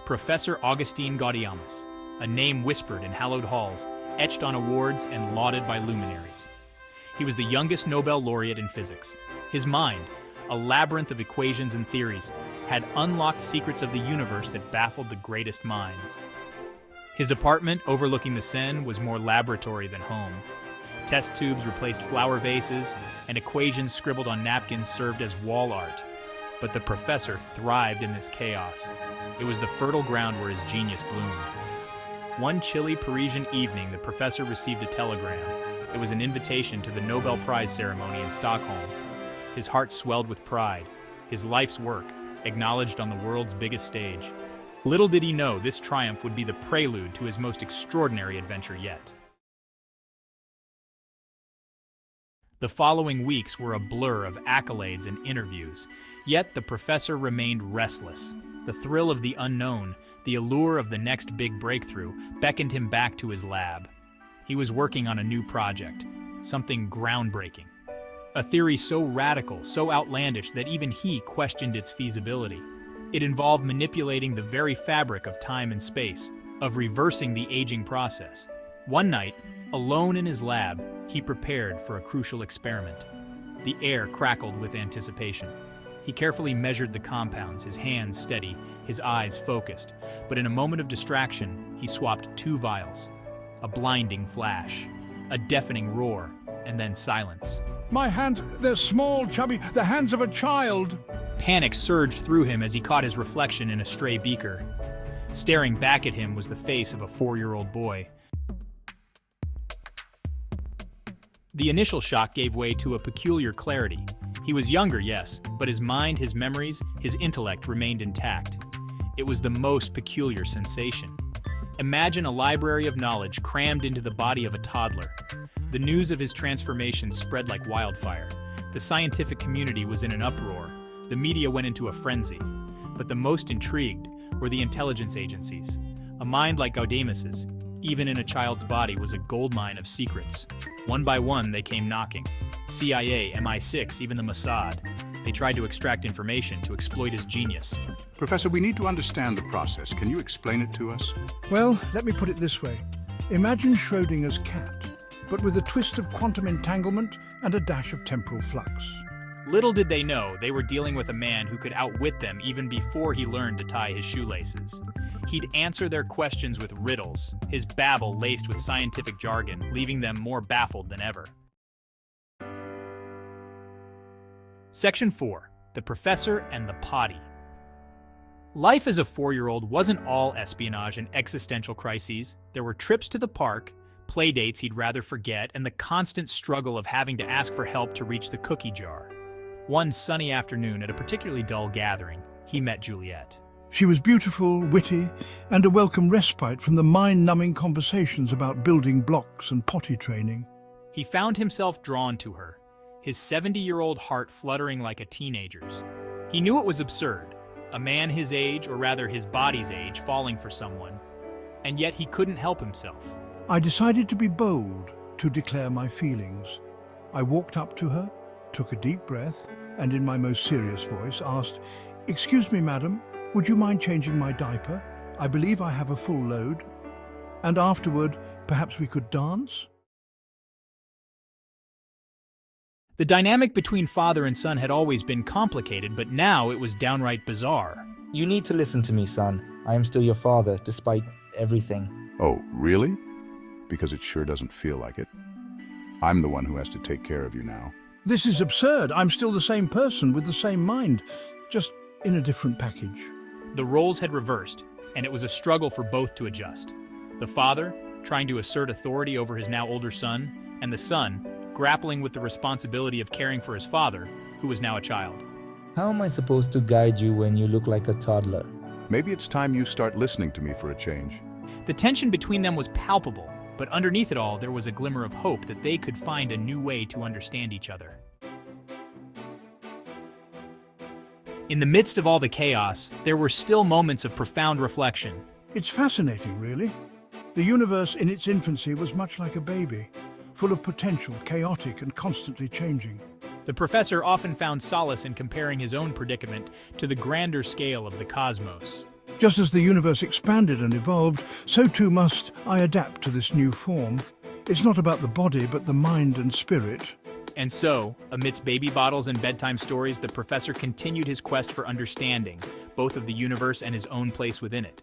Professor Augustine Gaudéamus, a name whispered in hallowed halls, etched on awards and lauded by luminaries. He was the youngest Nobel laureate in physics. His mind, a labyrinth of equations and theories, had unlocked secrets of the universe that baffled the greatest minds. His apartment overlooking the Seine was more laboratory than home. Test tubes replaced flower vases, and equations scribbled on napkins served as wall art. But the professor thrived in this chaos. It was the fertile ground where his genius bloomed. One chilly Parisian evening, the professor received a telegram. It was an invitation to the Nobel Prize ceremony in Stockholm. His heart swelled with pride, his life's work, acknowledged on the world's biggest stage. Little did he know this triumph would be the prelude to his most extraordinary adventure yet. The following weeks were a blur of accolades and interviews, yet the professor remained restless. The thrill of the unknown, the allure of the next big breakthrough, beckoned him back to his lab. He was working on a new project, something groundbreaking. A theory so radical, so outlandish that even he questioned its feasibility. It involved manipulating the very fabric of time and space, of reversing the aging process. One night, alone in his lab, he prepared for a crucial experiment. The air crackled with anticipation. He carefully measured the compounds, his hands steady, his eyes focused. But in a moment of distraction, he swapped two vials. A blinding flash, a deafening roar, and then silence. My hands, they're small, chubby, the hands of a child. Panic surged through him as he caught his reflection in a stray beaker. Staring back at him was the face of a 4-year-old boy. The initial shock gave way to a peculiar clarity. He was younger, yes, but his mind, his memories, his intellect remained intact. It was the most peculiar sensation. Imagine a library of knowledge crammed into the body of a toddler. The news of his transformation spread like wildfire. The scientific community was in an uproar. The media went into a frenzy. But the most intrigued were the intelligence agencies. A mind like Gaudéamus's, even in a child's body, was a goldmine of secrets. One by one, they came knocking. CIA, MI6, even the Mossad. They tried to extract information to exploit his genius. Professor, we need to understand the process. Can you explain it to us? Well, let me put it this way. Imagine Schrödinger's cat, but with a twist of quantum entanglement and a dash of temporal flux. Little did they know they were dealing with a man who could outwit them even before he learned to tie his shoelaces. He'd answer their questions with riddles, his babble laced with scientific jargon, leaving them more baffled than ever. Section 4. The Professor and the Potty. Life as a 4-year-old wasn't all espionage and existential crises. There were trips to the park, play dates he'd rather forget, and the constant struggle of having to ask for help to reach the cookie jar. One sunny afternoon at a particularly dull gathering, he met Juliet. She was beautiful, witty, and a welcome respite from the mind-numbing conversations about building blocks and potty training. He found himself drawn to her, his 70-year-old heart fluttering like a teenager's. He knew it was absurd, a man his age, or rather his body's age, falling for someone, and yet he couldn't help himself. I decided to be bold, to declare my feelings. I walked up to her, took a deep breath, and in my most serious voice asked, "Excuse me, madam, would you mind changing my diaper? I believe I have a full load. And afterward, perhaps we could dance?" The dynamic between father and son had always been complicated, but now it was downright bizarre. You need to listen to me, son. I am still your father, despite everything. Oh, really? Because it sure doesn't feel like it. I'm the one who has to take care of you now. This is absurd. I'm still the same person with the same mind, just in a different package. The roles had reversed, and it was a struggle for both to adjust. The father, trying to assert authority over his now older son, and the son, grappling with the responsibility of caring for his father, who was now a child. How am I supposed to guide you when you look like a toddler? Maybe it's time you start listening to me for a change. The tension between them was palpable, but underneath it all, there was a glimmer of hope that they could find a new way to understand each other. In the midst of all the chaos, there were still moments of profound reflection. It's fascinating, really. The universe in its infancy was much like a baby, full of potential, chaotic, and constantly changing. The professor often found solace in comparing his own predicament to the grander scale of the cosmos. Just as the universe expanded and evolved, so too must I adapt to this new form. It's not about the body, but the mind and spirit. And so, amidst baby bottles and bedtime stories, the professor continued his quest for understanding, both of the universe and his own place within it.